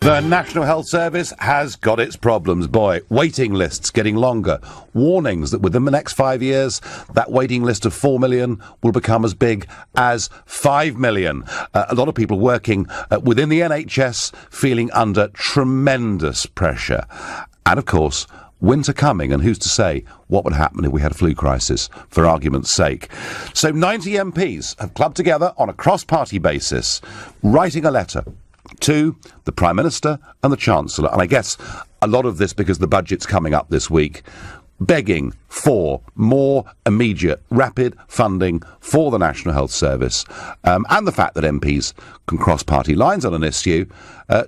The National Health Service has got its problems, boy. Waiting lists getting longer. Warnings that within the next 5 years, that waiting list of 4 million will become as big as 5 million. A lot of people working within the NHS feeling under tremendous pressure. And, of course, winter coming, and who's to say what would happen if we had a flu crisis, for argument's sake. So 90 MPs have clubbed together on a cross-party basis, writing a letter to the Prime Minister and the Chancellor, and I guess a lot of this because the budget's coming up this week, begging for more immediate, rapid funding for the National Health Service. And the fact that MPs can cross party lines on an issue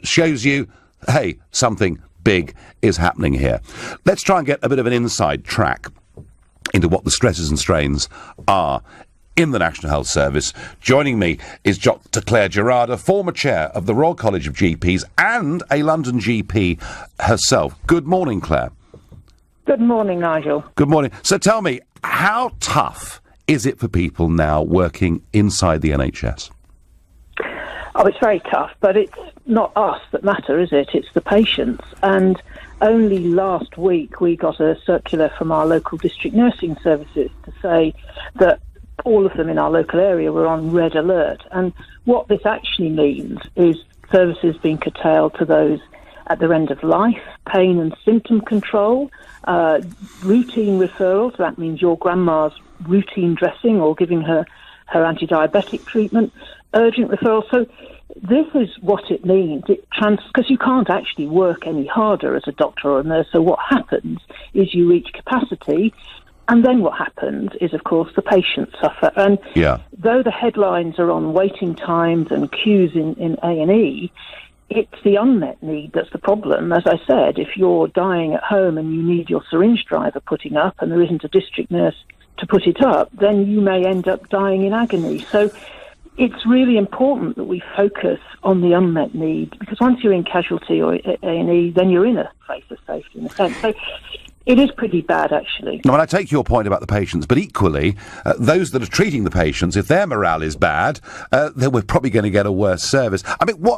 shows you, hey, something big is happening here. Let's try and get a bit of an inside track into what the stresses and strains are in the National Health Service. Joining me is Dr. Claire Gerarda, former chair of the Royal College of GPs and a London GP herself. Good morning, Claire. Good morning, Nigel. Good morning. So tell me, how tough is it for people now working inside the NHS? Oh, it's very tough, but it's not us that matter, is it? It's the patients. And only last week we got a circular from our local district nursing services to say that all of them in our local area were on red alert. And what this actually means is services being curtailed to those at their end of life, pain and symptom control, routine referrals. That means your grandma's routine dressing or giving her anti-diabetic treatment, urgent referrals. So this is what it means. Because you can't actually work any harder as a doctor or a nurse. So what happens is you reach capacity. And then what happens is, of course, the patients suffer. And though the headlines are on waiting times and queues in A&E, it's the unmet need that's the problem. As I said, if you're dying at home and you need your syringe driver putting up and there isn't a district nurse to put it up, then you may end up dying in agony. So it's really important that we focus on the unmet need, because once you're in casualty or A&E, then you're in a place of safety in a sense. So it is pretty bad, actually. Now, I take your point about the patients, but equally, those that are treating the patients, if their morale is bad, then we're probably going to get a worse service. I mean, why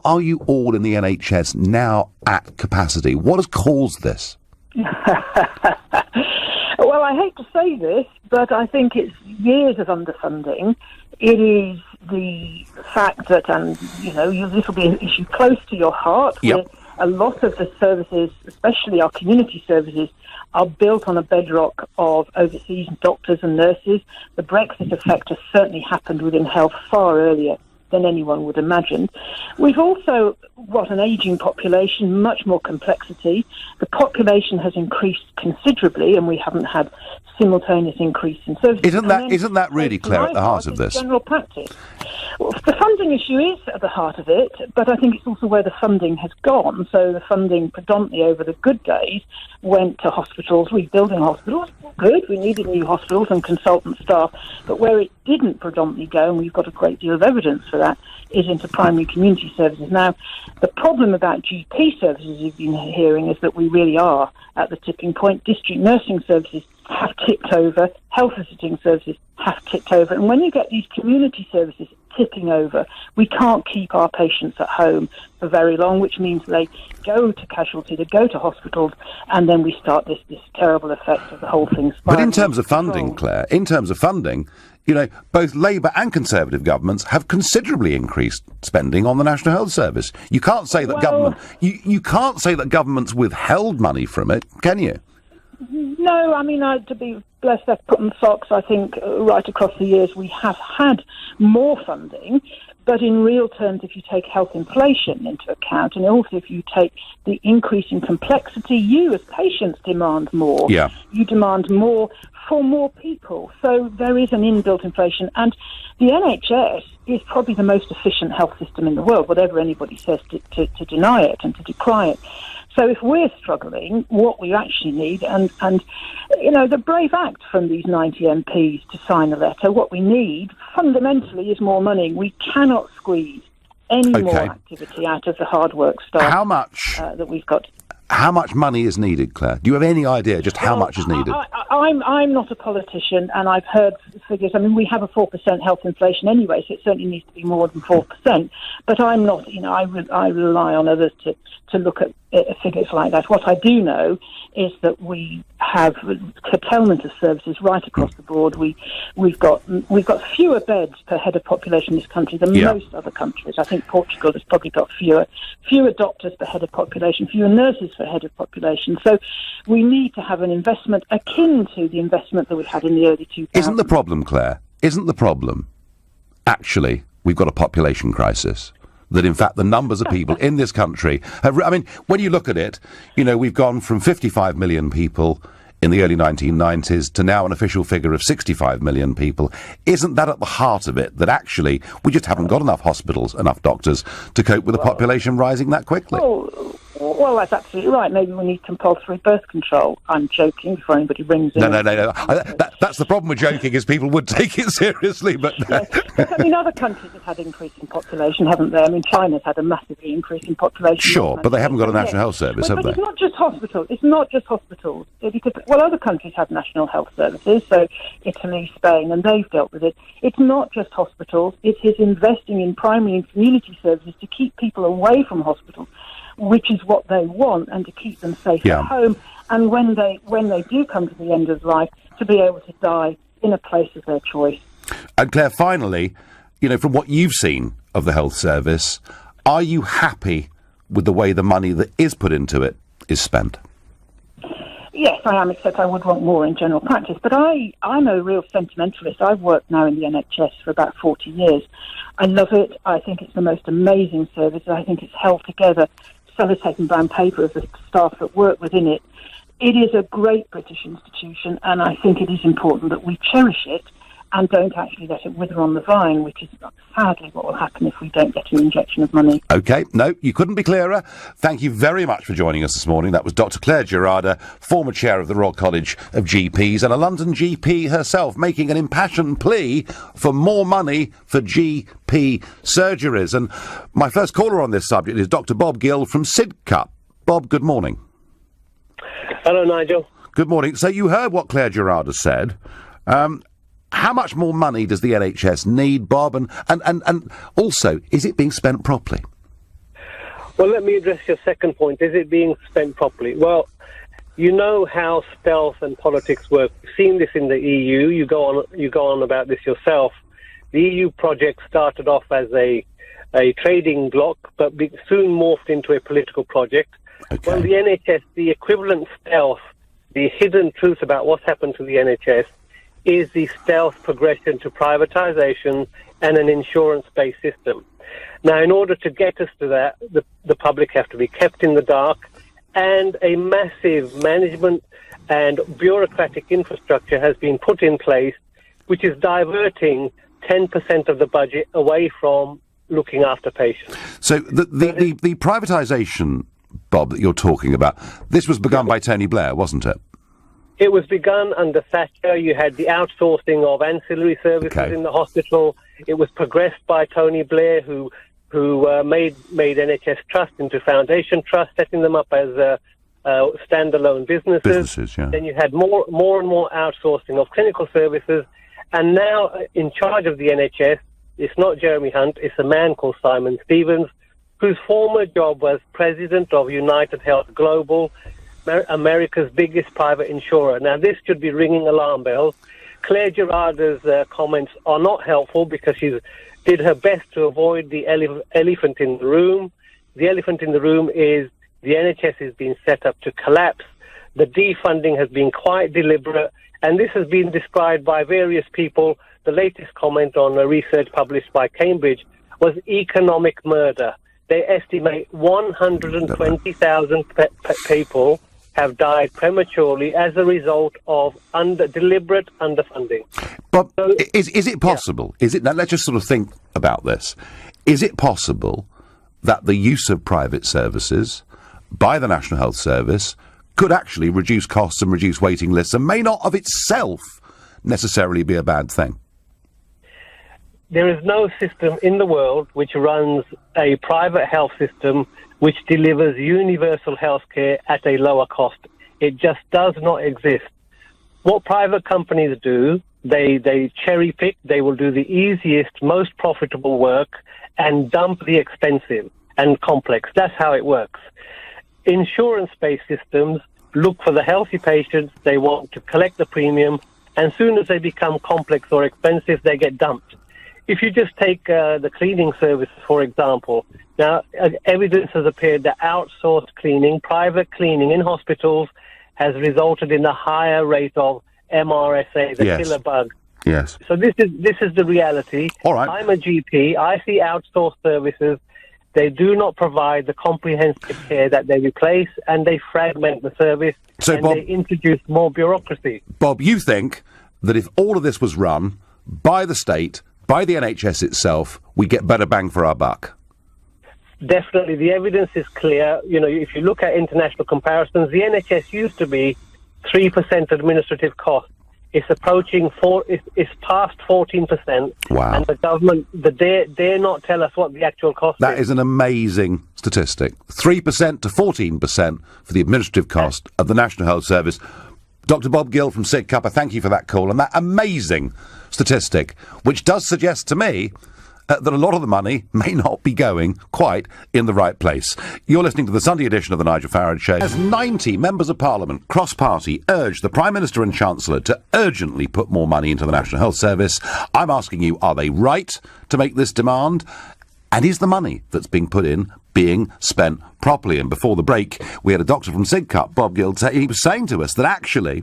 are you all in the NHS now at capacity? What has caused this? Well, I hate to say this, but I think it's years of underfunding. It is the fact that, this will be an issue close to your heart. Yep. A lot of the services, especially our community services, are built on a bedrock of overseas doctors and nurses. The Brexit effect has certainly happened within health far earlier than anyone would imagine. We've also got an ageing population, much more complexity. The population has increased considerably, and we haven't had simultaneous increase in services. Isn't that really, Claire, at the heart of this? General practice. Well, the funding issue is at the heart of it, but I think it's also where the funding has gone. So the funding predominantly over the good days went to hospitals, rebuilding hospitals. Good, we needed new hospitals and consultant staff, but where it didn't predominantly go, and we've got a great deal of evidence for that, is into primary community services. Now, the problem about GP services you've been hearing is that we really are at the tipping point. District nursing services have tipped over, health visiting services have tipped over, and when you get these community services tipping over, we can't keep our patients at home for very long, which means they go to casualty, they go to hospitals, and then we start this terrible effect of the whole thing. But in terms of funding, Claire, both Labour and Conservative governments have considerably increased spending on the National Health Service. You can't say that you can't say that government's withheld money from it, can you? No, I mean, to be blessed, left put in socks, I think right across the years we have had more funding, but in real terms, if you take health inflation into account, and also if you take the increase in complexity, you as patients demand more. Yeah. You demand more for more people. So there is an inbuilt inflation, and the NHS is probably the most efficient health system in the world, whatever anybody says to deny it and to decry it. So if we're struggling, what we actually need, and the brave act from these 90 MPs to sign a letter, what we need fundamentally is more money. We cannot squeeze any more activity out of the hard work staff. How much that we've got. How much money is needed, Claire? Do you have any idea just how much is needed? I'm not a politician, and I've heard figures. I mean, we have a 4% health inflation anyway, so it certainly needs to be more than 4%. But I'm not, I rely on others to look at figures like that. What I do know is that we have curtailment of services right across the board. We've got fewer beds per head of population in this country than most other countries. I think Portugal has probably got fewer doctors per head of population, fewer nurses per head of population. So we need to have an investment akin to the investment that we had in the early 2000s. Isn't the problem, Claire? Isn't the problem actually we've got a population crisis? That, in fact, the numbers of people in this country have... I mean, when you look at it, we've gone from 55 million people in the early 1990s to now an official figure of 65 million people. Isn't that at the heart of it, that actually we just haven't got enough hospitals, enough doctors to cope with the population rising that quickly? Well, that's absolutely right. Maybe we need compulsory birth control. I'm joking before anybody rings in. No. That's the problem with joking, is people would take it seriously, but... Yes. But, I mean, other countries have had increasing population, haven't they? I mean, China's had a massively increasing population. Sure, but they haven't got a national health service, have they? But it's not just hospitals. It's not just hospitals. Because, other countries have national health services, so Italy, Spain, and they've dealt with it. It's not just hospitals. It is investing in primary and community services to keep people away from hospitals, which is what they want, and to keep them safe at home. And when they do come to the end of life, to be able to die in a place of their choice. And Claire, finally, from what you've seen of the health service, are you happy with the way the money that is put into it is spent? Yes, I am, except I would want more in general practice. But I'm a real sentimentalist. I've worked now in the NHS for about 40 years. I love it. I think it's the most amazing service. I think it's held together, sellotape and brown paper of the staff that work within it. It is a great British institution, and I think it is important that we cherish it and don't actually let it wither on the vine, which is sadly what will happen if we don't get an injection of money. OK, no, you couldn't be clearer. Thank you very much for joining us this morning. That was Dr Claire Gerarda, former chair of the Royal College of GPs and a London GP herself, making an impassioned plea for more money for GP surgeries. And my first caller on this subject is Dr Bob Gill from Sidcup. Bob, good morning. Hello, Nigel. Good morning. So you heard what Claire Gerarda said. How much more money does the NHS need, Bob? And also, is it being spent properly? Well, let me address your second point. Is it being spent properly? Well, you know how stealth and politics work. We've seen this in the EU. You go on about this yourself. The EU project started off as a trading bloc, but soon morphed into a political project. Okay. Well, the NHS, the equivalent stealth, the hidden truth about what's happened to the NHS, is the stealth progression to privatisation and an insurance-based system. Now, in order to get us to that, the public have to be kept in the dark, and a massive management and bureaucratic infrastructure has been put in place, which is diverting 10% of the budget away from looking after patients. So the privatisation, Bob, that you're talking about, this was begun by Tony Blair, wasn't it? It was begun under Thatcher. You had the outsourcing of ancillary services in the hospital. It was progressed by Tony Blair, who made NHS Trust into Foundation Trust, setting them up as standalone businesses. Yeah. Then you had more and more outsourcing of clinical services. And now in charge of the NHS, it's not Jeremy Hunt, it's a man called Simon Stevens, whose former job was president of United Health Global, America's biggest private insurer. Now, this should be ringing alarm bells. Claire Gerarda's comments are not helpful because she did her best to avoid the elephant in the room. The elephant in the room is the NHS is being set up to collapse. The defunding has been quite deliberate, and this has been described by various people. The latest comment on a research published by Cambridge was economic murder. They estimate 120,000 people have died prematurely as a result of deliberate underfunding. But is it possible? Yeah. Is it? Now let's just sort of think about this. Is it possible that the use of private services by the National Health Service could actually reduce costs and reduce waiting lists, and may not of itself necessarily be a bad thing? There is no system in the world which runs a private health system which delivers universal healthcare at a lower cost. It just does not exist. What private companies do, they cherry pick, they will do the easiest, most profitable work and dump the expensive and complex. That's how it works. Insurance-based systems look for the healthy patients, they want to collect the premium, and as soon as they become complex or expensive, they get dumped. If you just take the cleaning service, for example, now evidence has appeared that outsourced cleaning, private cleaning in hospitals has resulted in a higher rate of MRSA, the killer bug. Yes. So this is the reality. All right. I'm a GP. I see outsourced services. They do not provide the comprehensive care that they replace, and they fragment the service, and Bob, they introduce more bureaucracy. Bob, you think that if all of this was run by the state, by the NHS itself, we get better bang for our buck? Definitely. The evidence is clear. You know, if you look at international comparisons, the NHS used to be 3% administrative cost. It's approaching it's past 14%. Wow. And the government, dare not tell us what the actual cost is. That is an amazing statistic. 3% to 14% for the administrative cost of the National Health Service. Dr. Bob Gill from Sidcup, I thank you for that call and that amazing statistic, which does suggest to me that a lot of the money may not be going quite in the right place. You're listening to the Sunday edition of the Nigel Farage Show. As 90 members of Parliament, cross-party, urged the Prime Minister and Chancellor to urgently put more money into the National Health Service, I'm asking you, are they right to make this demand? And is the money that's being put in being spent properly? And before the break, we had a doctor from Sidcup, Bob Gill, he was saying to us that actually,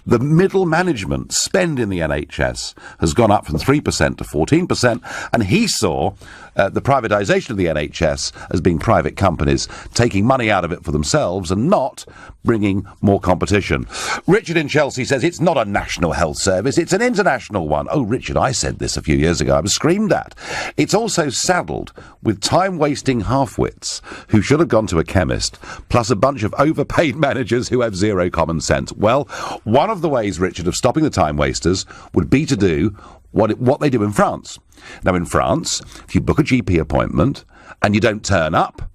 the middle management spend in the NHS has gone up from 3% to 14%, and he saw the privatisation of the NHS as being private companies taking money out of it for themselves and not bringing more competition. Richard in Chelsea says it's not a national health service, it's an international one. Oh, Richard, I said this a few years ago. I was screamed at. It's also saddled with time-wasting half-wits who should have gone to a chemist, plus a bunch of overpaid managers who have zero common sense. Well, one of the ways, Richard, of stopping the time wasters would be to do what they do in France. Now, in France, if you book a GP appointment and you don't turn up,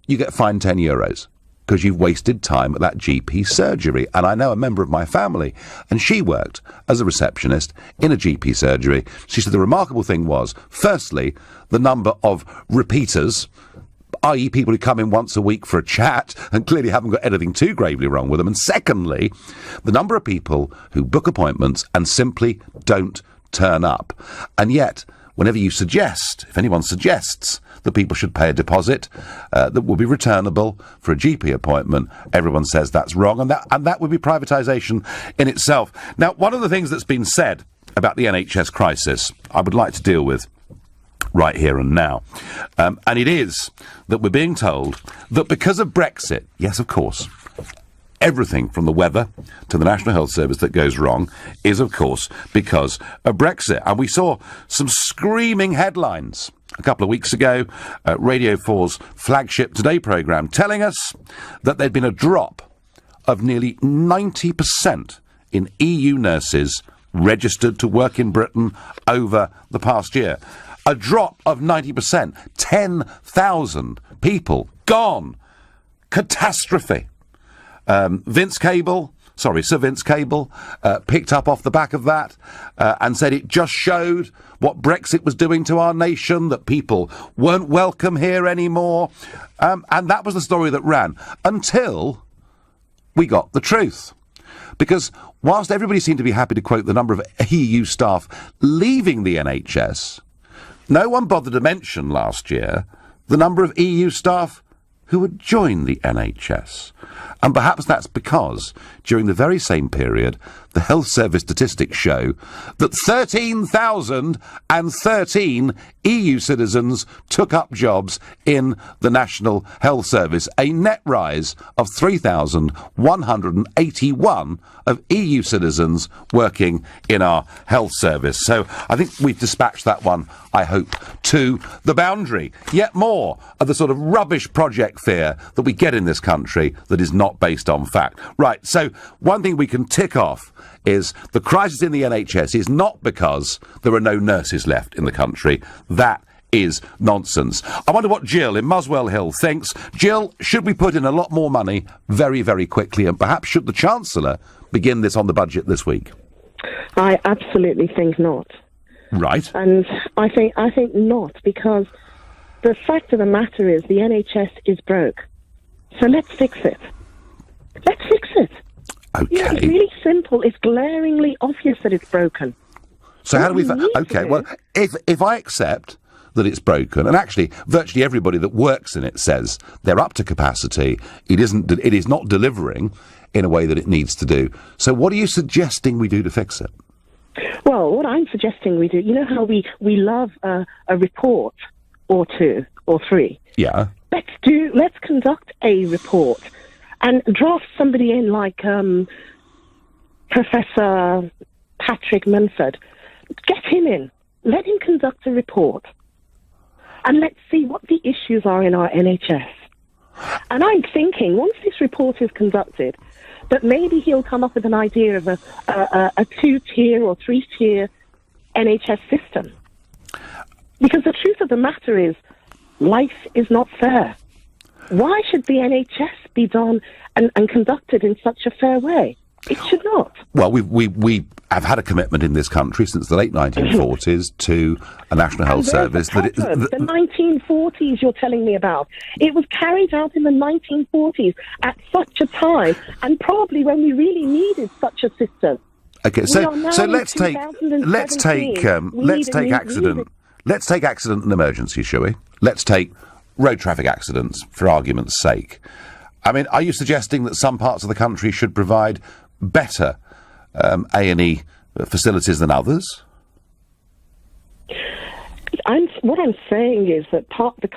you get fined €10 because you've wasted time at that GP surgery. And I know a member of my family, and she worked as a receptionist in a GP surgery. She said the remarkable thing was, firstly, the number of repeaters, i.e. people who come in once a week for a chat and clearly haven't got anything too gravely wrong with them. And secondly, the number of people who book appointments and simply don't turn up. And yet, whenever you suggest, if anyone suggests that people should pay a deposit that will be returnable for a GP appointment, everyone says that's wrong, and that would be privatisation in itself. Now, one of the things that's been said about the NHS crisis I would like to deal with right here and now. And it is that we're being told that because of Brexit, yes, of course, everything from the weather to the National Health Service that goes wrong is, of course, because of Brexit. And we saw some screaming headlines a couple of weeks ago, Radio 4's flagship Today programme, telling us that there'd been a drop of nearly 90% in EU nurses registered to work in Britain over the past year. A drop of 90%. 10,000 people gone. Catastrophe. Sir Vince Cable, picked up off the back of that and said it just showed what Brexit was doing to our nation, that people weren't welcome here anymore. And that was the story that ran until we got the truth. Because whilst everybody seemed to be happy to quote the number of EU staff leaving the NHS, no one bothered to mention last year the number of EU staff who had joined the NHS. And perhaps that's because, during the very same period, the health service statistics show that 13,013 EU citizens took up jobs in the National Health Service, a net rise of 3,181 of EU citizens working in our health service. So I think we've dispatched that one, I hope, to the boundary. Yet more of the sort of rubbish project fear that we get in this country that is not based on fact. Right, so one thing we can tick off is the crisis in the NHS is not because there are no nurses left in the country. That is nonsense. I wonder what Jill in Muswell Hill thinks. Jill, should we put in a lot more money very, very quickly, and perhaps should the Chancellor begin this on the budget this week? I absolutely think not. Right. And I think not, because the fact of the matter is the NHS is broke. So let's fix it. Let's fix it. Okay. Yeah, it's really simple. It's glaringly obvious that it's broken. So how do we... Okay, well, if I accept that it's broken, and actually virtually everybody that works in it says they're up to capacity, it is not delivering in a way that it needs to do. So what are you suggesting we do to fix it? Well, what I'm suggesting we do, you know how we love a report or two or three? Yeah. Let's conduct a report and draft somebody in like Professor Patrick Munford. Get him in. Let him conduct a report. And let's see what the issues are in our NHS. And I'm thinking, once this report is conducted, that maybe he'll come up with an idea of a two-tier or three-tier NHS system. Because the truth of the matter is, life is not fair. Why should the NHS be done and conducted in such a fair way? It should not. Well, we have had a commitment in this country since the late 1940s to a national health service. The 1940s you're telling me about. It was carried out in the 1940s at such a time, and probably when we really needed such a system. Okay, so let's take accident and emergency, shall we? Let's take road traffic accidents, for argument's sake. I mean, are you suggesting that some parts of the country should provide better A&E facilities than others? What I'm saying is that the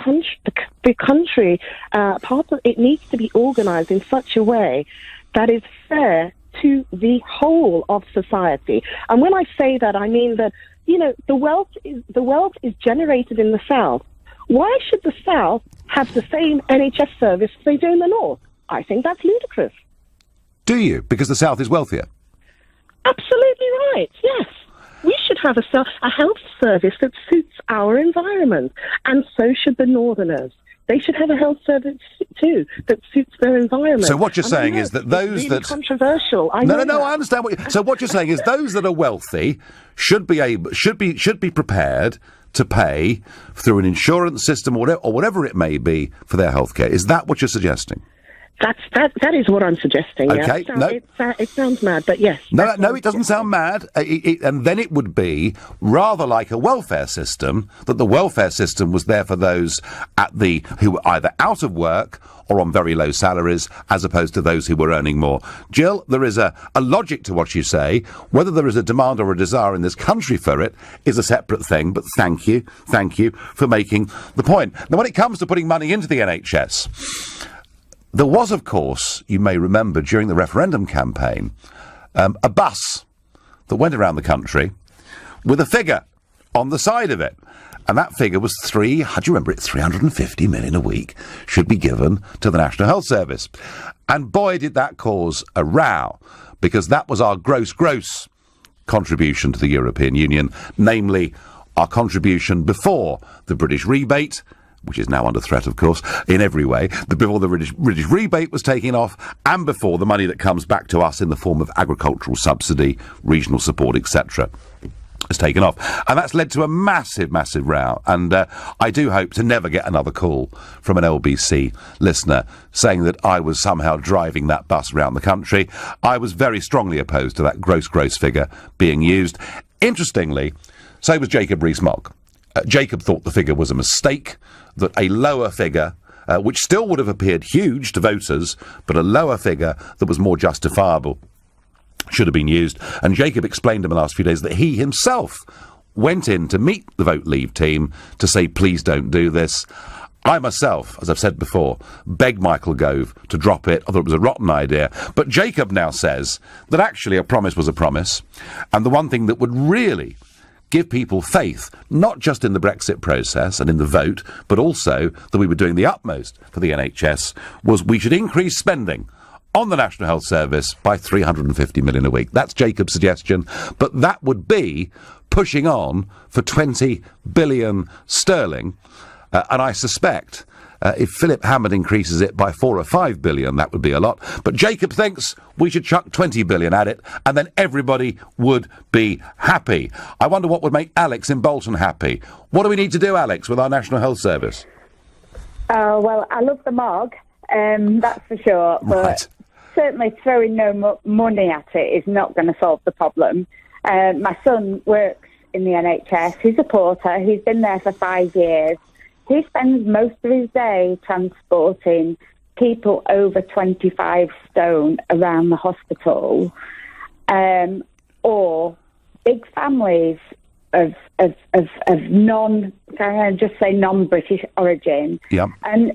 country it needs to be organised in such a way that is fair to the whole of society. And when I say that, I mean that, you know, the wealth is generated in the South. Why should the South have the same NHS service they do in the North? I think that's ludicrous. Do you? Because the South is wealthier? Absolutely right, yes. We should have a health service that suits our environment, and so should the Northerners. They should have a health service too that suits their environment. So what you're saying is that those that controversial. I understand so what you're saying is those that are wealthy should be prepared to pay through an insurance system or whatever it may be for their healthcare. Is that what you're suggesting? That is what I'm suggesting. Okay, yeah. It sounds mad, but yes. No, it doesn't sound mad. And then it would be rather like a welfare system, that the welfare system was there for those who were either out of work or on very low salaries, as opposed to those who were earning more. Jill, there is a logic to what you say. Whether there is a demand or a desire in this country for it is a separate thing, but thank you for making the point. Now, when it comes to putting money into the NHS, there was, of course, you may remember, during the referendum campaign, a bus that went around the country with a figure on the side of it. And that figure was 350 million a week should be given to the National Health Service. And boy, did that cause a row, because that was our gross contribution to the European Union, namely our contribution before the British rebate, which is now under threat, of course, in every way, before the British rebate was taken off, and before the money that comes back to us in the form of agricultural subsidy, regional support, etc., has taken off. And that's led to a massive row. And I do hope to never get another call from an LBC listener saying that I was somehow driving that bus around the country. I was very strongly opposed to that gross figure being used. Interestingly, so was Jacob Rees-Mogg. Jacob thought the figure was a mistake, that a lower figure, which still would have appeared huge to voters, but a lower figure that was more justifiable, should have been used. And Jacob explained in the last few days that he himself went in to meet the Vote Leave team to say, please don't do this. I myself, as I've said before, begged Michael Gove to drop it. I thought it was a rotten idea. But Jacob now says that actually a promise was a promise, and the one thing that would really give people faith, not just in the Brexit process and in the vote, but also that we were doing the utmost for the NHS, was we should increase spending on the National Health Service by 350 million a week. That's Jacob's suggestion, but that would be pushing on for 20 billion sterling, and I suspect if Philip Hammond increases it by 4 or 5 billion, that would be a lot. But Jacob thinks we should chuck 20 billion at it, and then everybody would be happy. I wonder what would make Alex in Bolton happy. What do we need to do, Alex, with our National Health Service? Well, I love the MOG, that's for sure. But Right. certainly throwing no money at it is not going to solve the problem. My son works in the NHS. He's a porter. He's been there for 5 years. He spends most of his day transporting people over 25 stone around the hospital, or big families of non-British origin. Yeah. And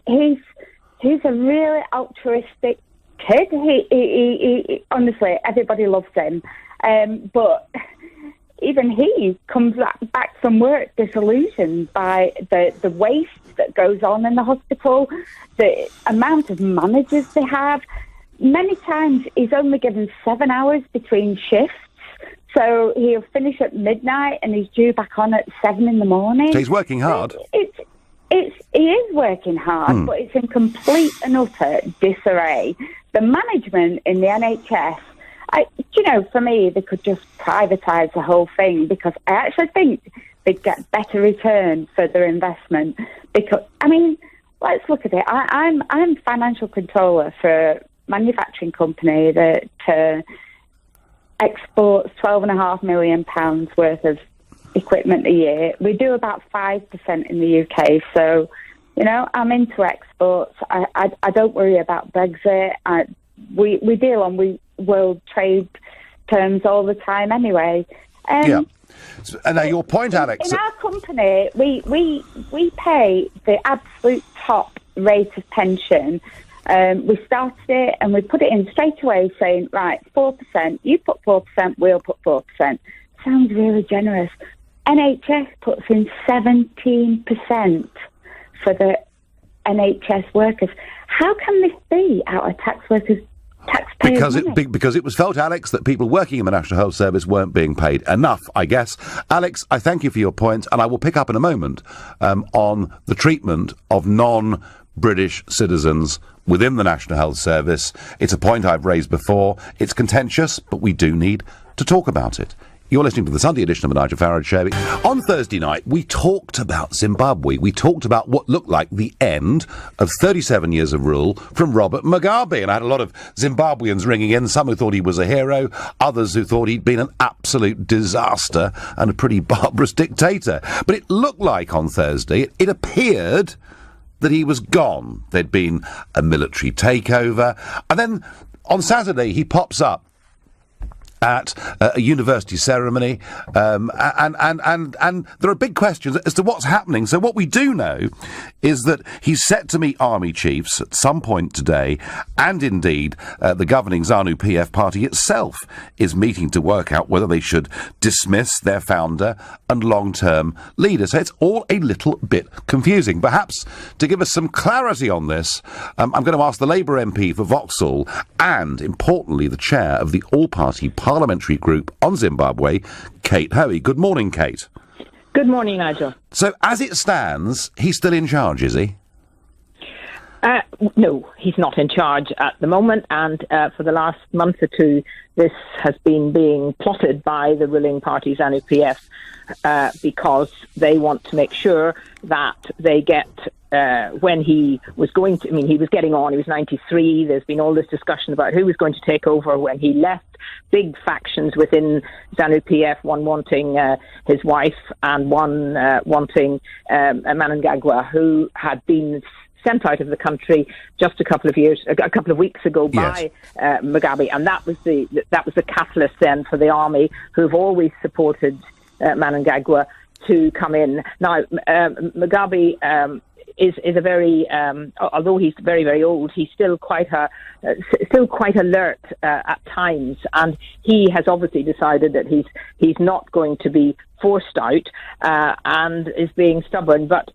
he's a really altruistic kid. He honestly, everybody loves him. But even he comes back from work disillusioned by the waste that goes on in the hospital, the amount of managers they have. Many times he's only given 7 hours between shifts, so he'll finish at midnight and he's due back on at 7 in the morning. So he's working hard. He is working hard, but it's in complete and utter disarray. The management in the NHS, for me, they could just privatise the whole thing, because I actually think they'd get better return for their investment. Because, let's look at it. I'm financial controller for a manufacturing company that exports £12.5 million worth of equipment a year. We do about 5% in the UK, so, I'm into exports. I don't worry about Brexit. We deal on world trade terms all the time anyway. Yeah. And now your point, Alex. In our company, we pay the absolute top rate of pension. We started it and we put it in straight away saying, right, 4%, you put 4%, we'll put 4%. Sounds really generous. NHS puts in 17% for the NHS workers. How can this be out of taxpayers' money? Because it was felt, Alex, that people working in the National Health Service weren't being paid enough, I guess. Alex, I thank you for your point, and I will pick up in a moment on the treatment of non-British citizens within the National Health Service. It's a point I've raised before. It's contentious, but we do need to talk about it. You're listening to the Sunday edition of the Nigel Farage Show. On Thursday night, we talked about Zimbabwe. We talked about what looked like the end of 37 years of rule from Robert Mugabe. And I had a lot of Zimbabweans ringing in, some who thought he was a hero, others who thought he'd been an absolute disaster and a pretty barbarous dictator. But it looked like on Thursday, it appeared that he was gone. There'd been a military takeover. And then on Saturday, he pops up at a university ceremony, and there are big questions as to what's happening. So what we do know is that he's set to meet army chiefs at some point today, and indeed the governing ZANU-PF party itself is meeting to work out whether they should dismiss their founder and long-term leader. So it's all a little bit confusing. Perhaps to give us some clarity on this, I'm going to ask the Labour MP for Vauxhall and, importantly, the chair of the all-party parliamentary group on Zimbabwe, Kate Hoey. Good morning, Kate. Good morning, Nigel. So, as it stands, he's still in charge, is he? No, he's not in charge at the moment, and for the last month or two, this has been being plotted by the ruling party, ZANU-PF, because they want to make sure that they get, when he was going to, he was getting on, he was 93, there's been all this discussion about who was going to take over when he left, big factions within ZANU-PF, one wanting his wife and one wanting Mnangagwa, who had been sent out of the country just a couple of weeks ago by Mugabe, and that was the catalyst then for the army, who've always supported Mnangagwa, to come in. Now, Mugabe is a very, although he's very, very old, he's still quite alert at times, and he has obviously decided that he's not going to be forced out and is being stubborn. But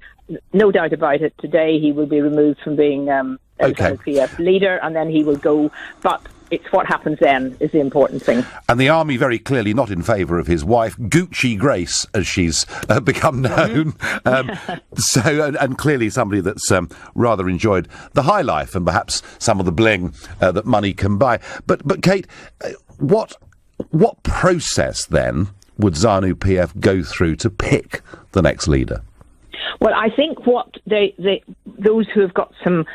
no doubt about it, today he will be removed from being NPF leader, and then he will go. But it's what happens then is the important thing. And the army very clearly not in favour of his wife, Gucci Grace, as she's become known. And clearly somebody that's rather enjoyed the high life and perhaps some of the bling that money can buy. But Kate, what process then would ZANU-PF go through to pick the next leader? Well, I think what those who have got some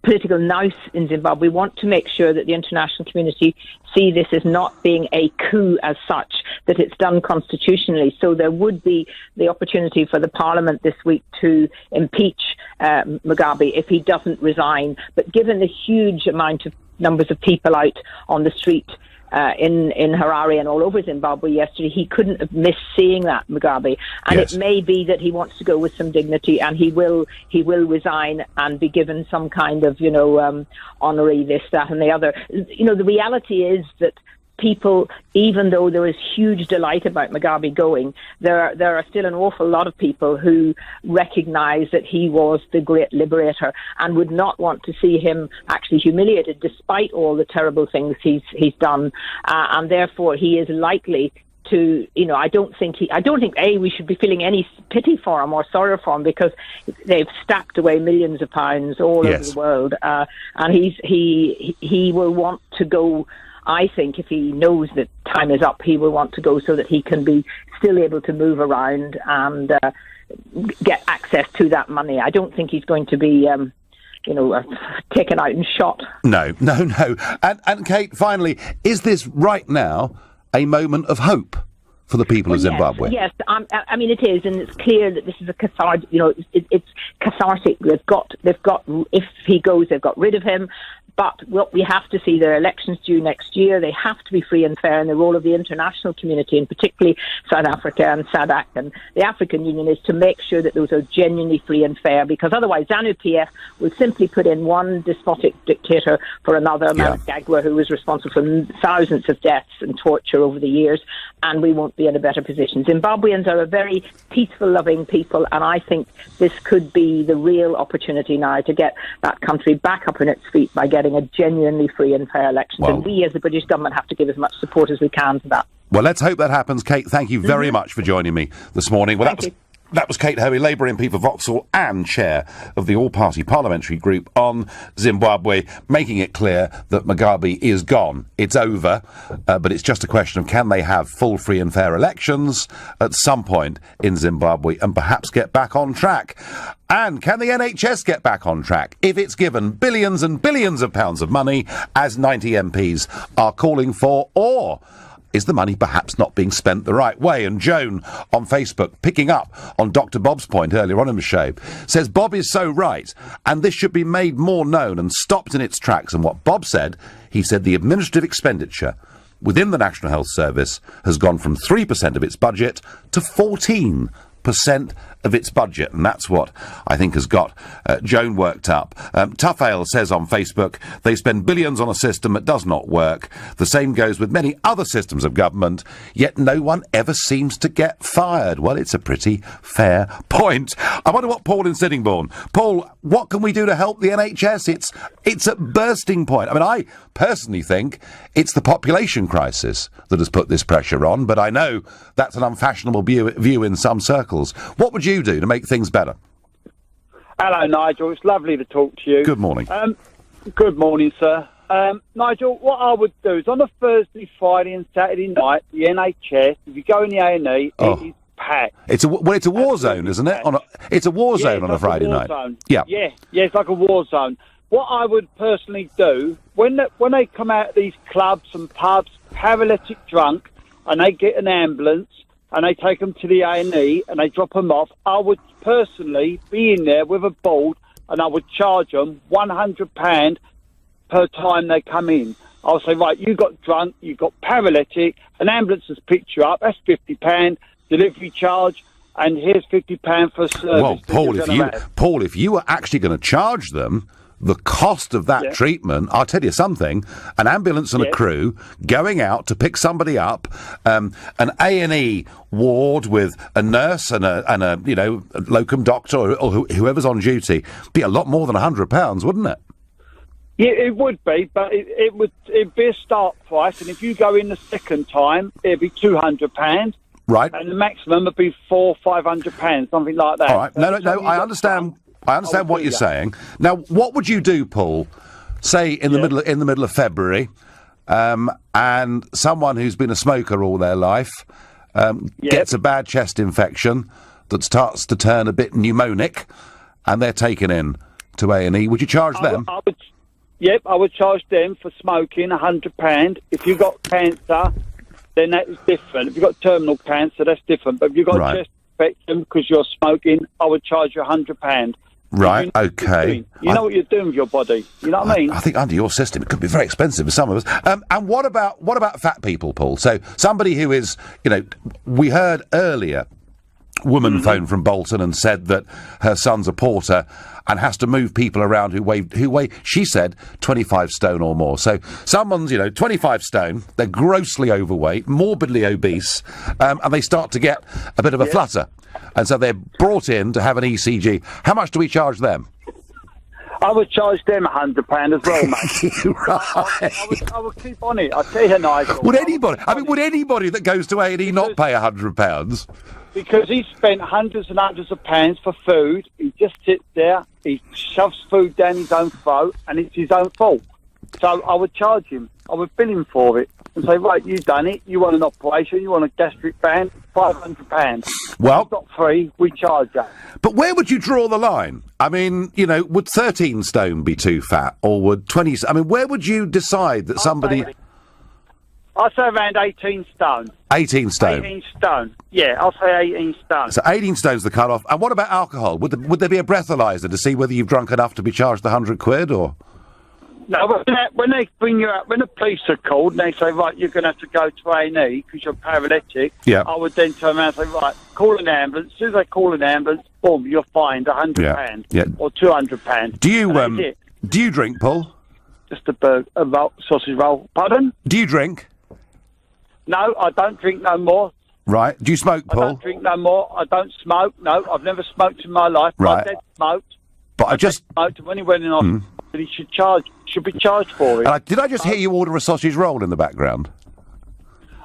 political nous in Zimbabwe want to make sure that the international community see this as not being a coup as such, that it's done constitutionally. So there would be the opportunity for the parliament this week to impeach Mugabe if he doesn't resign. But given the huge amount of numbers of people out on the street in Harare and all over Zimbabwe yesterday, he couldn't have missed seeing that, Mugabe. And It may be that he wants to go with some dignity, and he will resign and be given some kind of, honorary this, that and the other. The reality is that people, even though there is huge delight about Mugabe going, there are still an awful lot of people who recognise that he was the great liberator and would not want to see him actually humiliated, despite all the terrible things he's done, and therefore he is likely to, I don't think we should be feeling any pity for him or sorrow for him, because they've stacked away millions of pounds all over the world, and he will want to go. I think if he knows that time is up, he will want to go so that he can be still able to move around and get access to that money. I don't think he's going to be, taken out and shot. No. And Kate, finally, is this right now a moment of hope for the people of Zimbabwe? Yes, I mean it is, and it's clear that this is a cathartic. It's cathartic. They've got. If he goes, they've got rid of him. But what we have to see, there are elections due next year. They have to be free and fair, and the role of the international community, and particularly South Africa and SADC and the African Union, is to make sure that those are genuinely free and fair, because otherwise ZANU-PF will simply put in one despotic dictator for another, Mnangagwa, who was responsible for thousands of deaths and torture over the years, and we won't be in a better position. Zimbabweans are a very peaceful, loving people, and I think this could be the real opportunity now to get that country back up on its feet by getting a genuinely free and fair election. And we as the British government have to give as much support as we can to that. Well, let's hope that happens. Kate, thank you very much for joining me this morning. Well, that was Kate Hoey, Labour MP for Vauxhall and chair of the all-party parliamentary group on Zimbabwe, making it clear that Mugabe is gone. It's over, but it's just a question of can they have full, free and fair elections at some point in Zimbabwe and perhaps get back on track. And can the NHS get back on track if it's given billions and billions of pounds of money, as 90 MPs are calling for, or is the money perhaps not being spent the right way? And Joan on Facebook, picking up on Dr. Bob's point earlier on in the show, says Bob is so right, and this should be made more known and stopped in its tracks. And what Bob said, he said the administrative expenditure within the National Health Service has gone from 3% of its budget to 14% of its budget, and that's what I think has got Joan worked up. Tough Ale says on Facebook, they spend billions on a system that does not work. The same goes with many other systems of government, yet no one ever seems to get fired. Well, it's a pretty fair point. I wonder what Paul in Sittingbourne. Paul, what can we do to help the NHS? It's at bursting point. I mean, I personally think it's the population crisis that has put this pressure on, but I know that's an unfashionable view in some circles. What would you do to make things better? Hello, Nigel. It's lovely to talk to you. Good morning. Good morning, sir. Nigel, what I would do is on a Thursday, Friday and Saturday night, the NHS, if you go in the A&E, it is packed. It's a war zone, isn't it? It's a war zone on a Friday night. Yeah, it's like a war zone. What I would personally do, when they come out of these clubs and pubs, paralytic drunk, and they get an ambulance, and they take them to the A&E and they drop them off, I would personally be in there with a board and I would charge them £100 per time they come in. I'll say, right, you got drunk, you got paralytic, an ambulance has picked you up, that's £50, delivery charge, and here's £50 for a service. Well, Paul, if you were actually going to charge them the cost of that treatment, I'll tell you something, an ambulance and a crew going out to pick somebody up, an A&E ward with a nurse and a locum doctor or whoever's on duty, be a lot more than £100, wouldn't it? Yeah, it would be, but it'd be a start price, and if you go in the second time, it'd be £200. Right. And the maximum would be £400 or £500, something like that. All right. No, I understand. I understand what you're saying. Now, what would you do, Paul? Say in the middle of February, and someone who's been a smoker all their life gets a bad chest infection that starts to turn a bit pneumonic, and they're taken in to A&E. Would you charge them? I would charge them for smoking £100. If you've got cancer, then that is different. If you've got terminal cancer, that's different. But if you've got chest infection because you're smoking, I would charge you £100. Right, okay. You know what you're doing with your body. You know what I mean? I think under your system it could be very expensive for some of us. And what about fat people, Paul? So somebody who is, we heard earlier, woman phoned from Bolton and said that her son's a porter and has to move people around who weigh, she said, 25 stone or more. So someone's, 25 stone, they're grossly overweight, morbidly obese, and they start to get a bit of a flutter. And so they're brought in to have an ECG. How much do we charge them? I would charge them £100 as well, mate. Right. I would keep on it. I tell you, Nigel. Would anybody that goes to A&E not pay £100? Because he spent hundreds and hundreds of pounds for food. He just sits there, he shoves food down his own throat, and it's his own fault. So I would charge him. I would bill him for it and say, right, you've done it. You want an operation, you want a gastric band, £500. Well, it's not free, we charge that. But where would you draw the line? I mean, would 13 stone be too fat, or would 20... I mean, where would you decide that somebody... I'd say around 18 stone. 18 stone? 18 stone. Yeah, I'll say 18 stone. So 18 stone's the cut-off. And what about alcohol? Would there be a breathalyser to see whether you've drunk enough to be charged £100, or...? No, when they bring you out, when the police are called and they say, right, you're going to have to go to A&E because you're paralytic, I would then turn around and say, right, call an ambulance. As soon as they call an ambulance, boom, you're fined £100 or £200. Do you drink, Paul? Just a sausage roll. Pardon? Do you drink? No, I don't drink no more. Right. Do you smoke, Paul? I don't drink no more. I don't smoke. No, I've never smoked in my life. Right. My dad smoked. But I just smoked. When he went in hospital, he should be charged for it. Did I just hear you order a sausage roll in the background?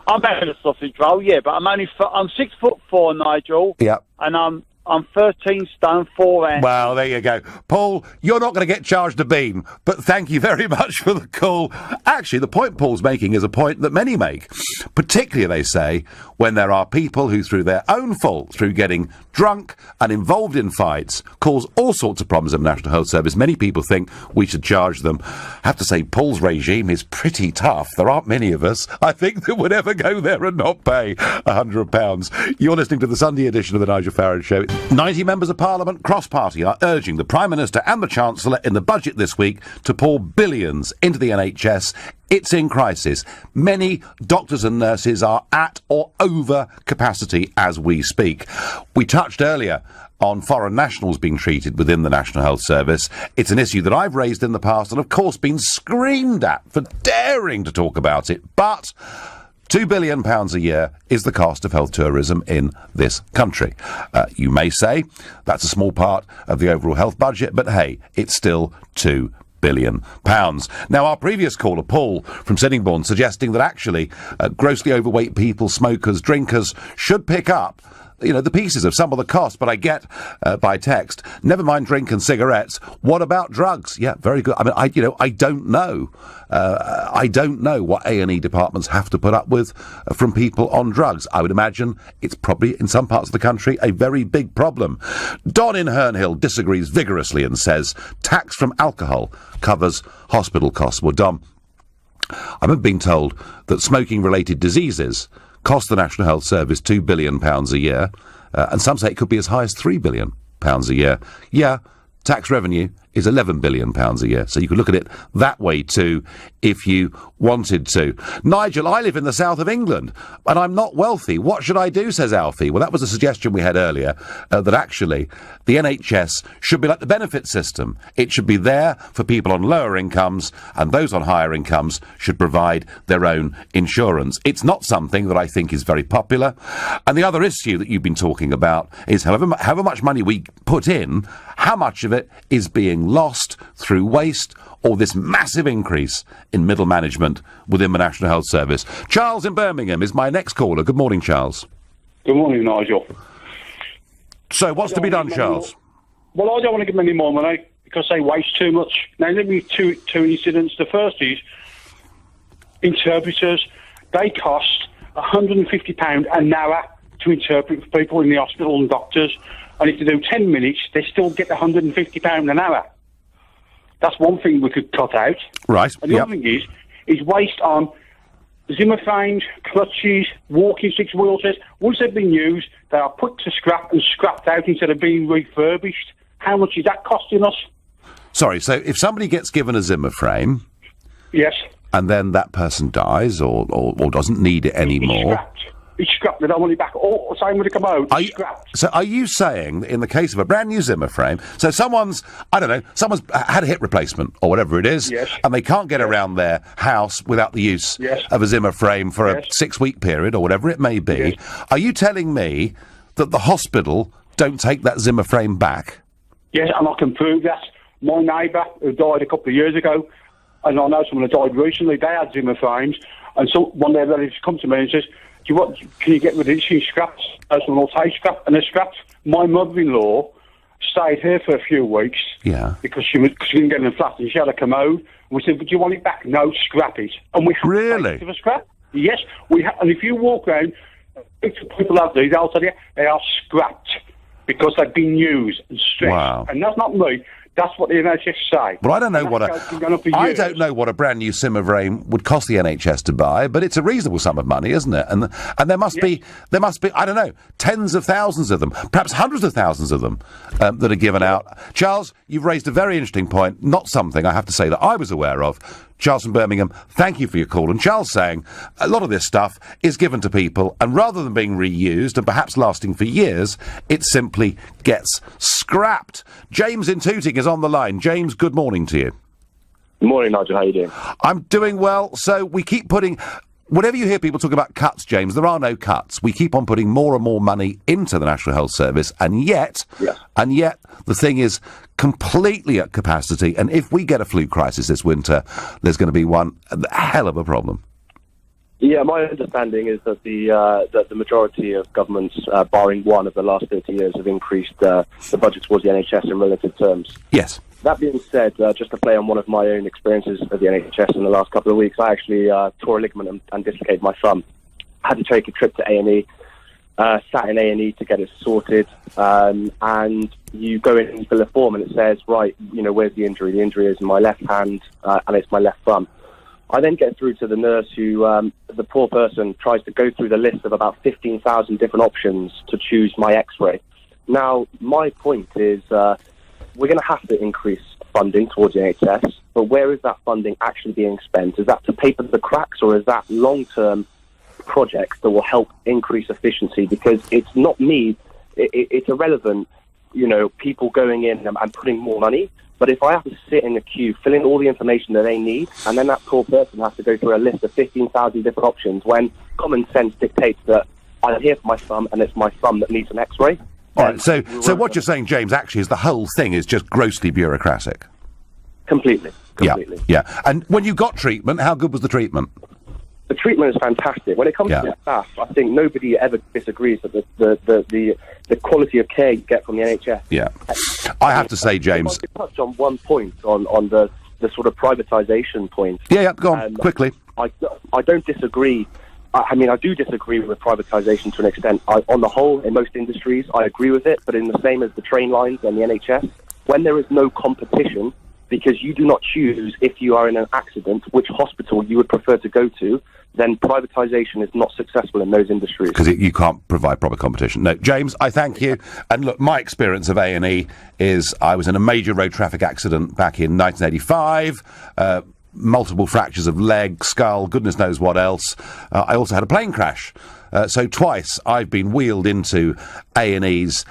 I'm having a sausage roll, but I'm 6'4", Nigel. Yeah. And I'm 13 stone 4 ounces. Well, there you go. Paul, you're not going to get charged a bean, but thank you very much for the call. Actually, the point Paul's making is a point that many make, particularly, they say, when there are people who, through their own fault, through getting drunk and involved in fights, cause all sorts of problems in the National Health Service. Many people think we should charge them. I have to say, Paul's regime is pretty tough. There aren't many of us, I think, that would ever go there and not pay £100. You're listening to the Sunday edition of the Nigel Farage Show. 90 members of Parliament cross-party are urging the Prime Minister and the Chancellor in the budget this week to pour billions into the NHS. It's in crisis. Many doctors and nurses are at or over capacity as we speak. We touched earlier on foreign nationals being treated within the National Health Service. It's an issue that I've raised in the past and, of course, been screamed at for daring to talk about it. But £2 billion a year is the cost of health tourism in this country. You may say that's a small part of the overall health budget, but hey, it's still £2 billion. Now, our previous caller, Paul from Sittingbourne, suggesting that actually grossly overweight people, smokers, drinkers should pick up the pieces of some of the cost, but I get by text, never mind drink and cigarettes, what about drugs? Yeah, very good. I mean, I don't know. I don't know what A&E departments have to put up with from people on drugs. I would imagine it's probably, in some parts of the country, a very big problem. Don in Hernhill disagrees vigorously and says tax from alcohol covers hospital costs. Well, Don, I remember being told that smoking-related diseases cost the National Health Service £2 billion a year, and some say it could be as high as £3 billion a year. Yeah, tax revenue is £11 billion a year. So you could look at it that way too, if you wanted to. Nigel, I live in the south of England, and I'm not wealthy. What should I do, says Alfie? Well, that was a suggestion we had earlier, that actually the NHS should be like the benefit system. It should be there for people on lower incomes, and those on higher incomes should provide their own insurance. It's not something that I think is very popular. And the other issue that you've been talking about is however much money we put in, how much of it is being lost through waste or this massive increase in middle management within the National Health Service. Charles in Birmingham is my next caller. Good morning, Charles. Good morning, Nigel. So what's to be done, Charles? Well, I don't want to give them any more money because they waste too much. Now, let me two incidents. The first is interpreters. They cost £150 an hour to interpret for people in the hospital and doctors. And if they do 10 minutes, they still get £150 an hour. That's one thing we could cut out. Right. And the other thing is waste on Zimmer frames, clutches, walking sticks, wheelchairs. Once they've been used, they are put to scrap and scrapped out instead of being refurbished. How much is that costing us? Sorry, so if somebody gets given a Zimmer frame... Yes. And then that person dies or doesn't need it anymore... It's scrapped. They don't want it back. Or same with the commode. It's scrapped. So are you saying that in the case of a brand new Zimmer frame, so someone's had a hip replacement or whatever it is, yes, and they can't get around their house without the use of a Zimmer frame for a 6-week period or whatever it may be, are you telling me that the hospital don't take that Zimmer frame back? Yes, and I can prove that. My neighbour, who died a couple of years ago, and I know someone who died recently, they had Zimmer frames, and so one of their relatives come to me and says, can you get rid of it? She scraps. Someone will take scrap, and they're scrapped. My mother-in-law stayed here for a few weeks because she didn't get in the flat, and she had a commode. And we said, "Do you want it back?" No, scrap it. And we have to take it to the scrap. Yes, we have. And if you walk around, people have these. I'll tell you, they are scrapped because they've been used and stressed. Wow. And that's not me. That's what the NHS say. Well, I don't know what a brand new Zimmer frame would cost the NHS to buy, but it's a reasonable sum of money, isn't it? And there must be I don't know, tens of thousands of them, perhaps hundreds of thousands of them that are given out. Charles, you've raised a very interesting point, not something I have to say that I was aware of. Charles from Birmingham, thank you for your call. And Charles saying a lot of this stuff is given to people, and rather than being reused and perhaps lasting for years, it simply gets scrapped. James in Tooting is on the line. James, good morning to you. Good morning, Nigel. How are you doing? I'm doing well. So we keep putting... Whenever you hear people talk about cuts, James, there are no cuts. We keep on putting more and more money into the National Health Service, and yet the thing is completely at capacity, and if we get a flu crisis this winter, there's going to be one hell of a problem. Yeah, my understanding is that the majority of governments, barring one of the last 30 years, have increased the budget towards the NHS in relative terms. Yes. That being said, just to play on one of my own experiences of the NHS in the last couple of weeks, I actually tore a ligament and dislocated my thumb. I had to take a trip to A&E, sat in A&E to get it sorted, and you go in and fill a form and it says, right, where's the injury? The injury is in my left hand and it's my left thumb. I then get through to the nurse who, the poor person, tries to go through the list of about 15,000 different options to choose my x-ray. Now, my point is... we're going to have to increase funding towards the NHS, but where is that funding actually being spent? Is that to paper the cracks, or is that long-term projects that will help increase efficiency? Because it's not me, it's irrelevant, people going in and putting more money. But if I have to sit in the queue, fill in all the information that they need, and then that poor person has to go through a list of 15,000 different options, when common sense dictates that I'm here for my thumb, and it's my thumb that needs an x-ray. All right, so what you're saying, James, actually is the whole thing is just grossly bureaucratic. Completely. Yeah. And when you got treatment, how good was the treatment? The treatment is fantastic. When it comes to the staff, I think nobody ever disagrees that the quality of care you get from the NHS. Yeah. I have to say, James... If I could touch on one point, on the sort of privatisation point. Yeah, go on, quickly. I don't disagree. I do disagree with privatisation to an extent. On the whole, in most industries, I agree with it, but in the same as the train lines and the NHS, when there is no competition, because you do not choose if you are in an accident which hospital you would prefer to go to, then privatisation is not successful in those industries. Because you can't provide proper competition. No, James, I thank you. And look, my experience of A&E is I was in a major road traffic accident back in 1985, multiple fractures of leg, skull, goodness knows what else. I also had a plane crash. So twice I've been wheeled into A&Es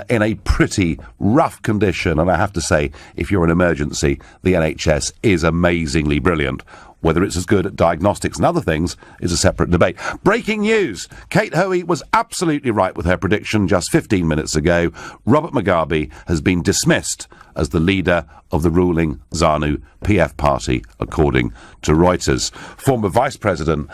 in a pretty rough condition. And I have to say, if you're an emergency, the NHS is amazingly brilliant. Whether it's as good at diagnostics and other things is a separate debate. Breaking news. Kate Hoey was absolutely right with her prediction just 15 minutes ago. Robert Mugabe has been dismissed as the leader of the ruling ZANU-PF party, according to Reuters. Former Vice President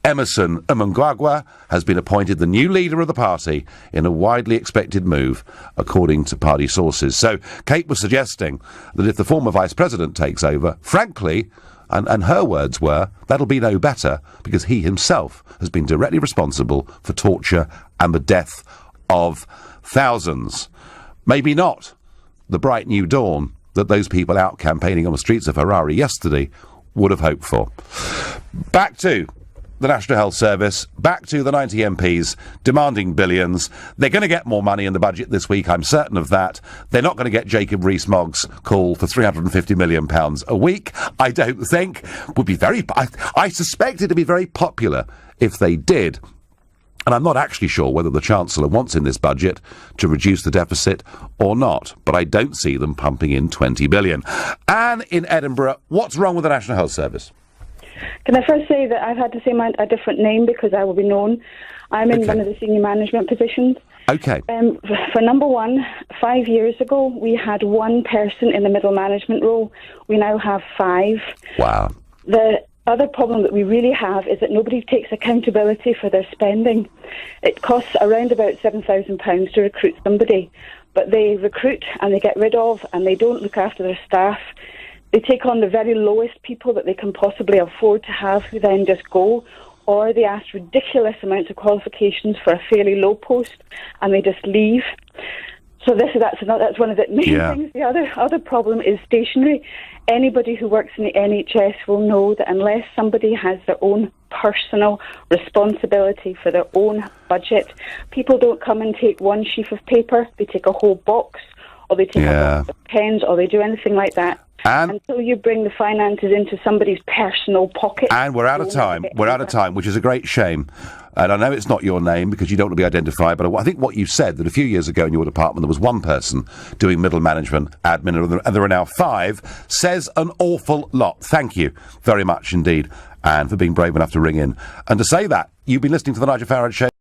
Emerson Mnangagwa has been appointed the new leader of the party in a widely expected move, according to party sources. So Kate was suggesting that if the former Vice President takes over, frankly, and her words were, that'll be no better because he himself has been directly responsible for torture and the death of thousands. Maybe not the bright new dawn that those people out campaigning on the streets of Harare yesterday would have hoped for. Back to the National Health Service, back to the 90 MPs demanding billions. They're going to get more money in the budget this week, I'm certain of that. They're not going to get Jacob Rees-Mogg's call for £350 million a week. I don't think would be very... I suspect it to be very popular if they did. And I'm not actually sure whether the Chancellor wants in this budget to reduce the deficit or not. But I don't see them pumping in £20 billion. Anne in Edinburgh, what's wrong with the National Health Service? Can I first say that I've had to say a different name because I will be known. I'm in one of the senior management positions. Okay. For number one, 5 years ago, we had one person in the middle management role. We now have 5. Wow. The other problem that we really have is that nobody takes accountability for their spending. It costs around about £7,000 to recruit somebody, but they recruit and they get rid of and they don't look after their staff. They take on the very lowest people that they can possibly afford to have who then just go, or they ask ridiculous amounts of qualifications for a fairly low post and they just leave. So that's one of the main things. The other problem is stationery. Anybody who works in the NHS will know that unless somebody has their own personal responsibility for their own budget, people don't come and take one sheaf of paper, they take a whole box, or they take a box of pens, or they do anything like that. Until you bring the finances into somebody's personal pocket. And we're out of time. We're out of time, which is a great shame. And I know it's not your name because you don't want to be identified, but I think what you said, that a few years ago in your department there was one person doing middle management, admin, and there are now 5, says an awful lot. Thank you very much indeed, Anne, for being brave enough to ring in. And to say that, you've been listening to The Nigel Farage Show.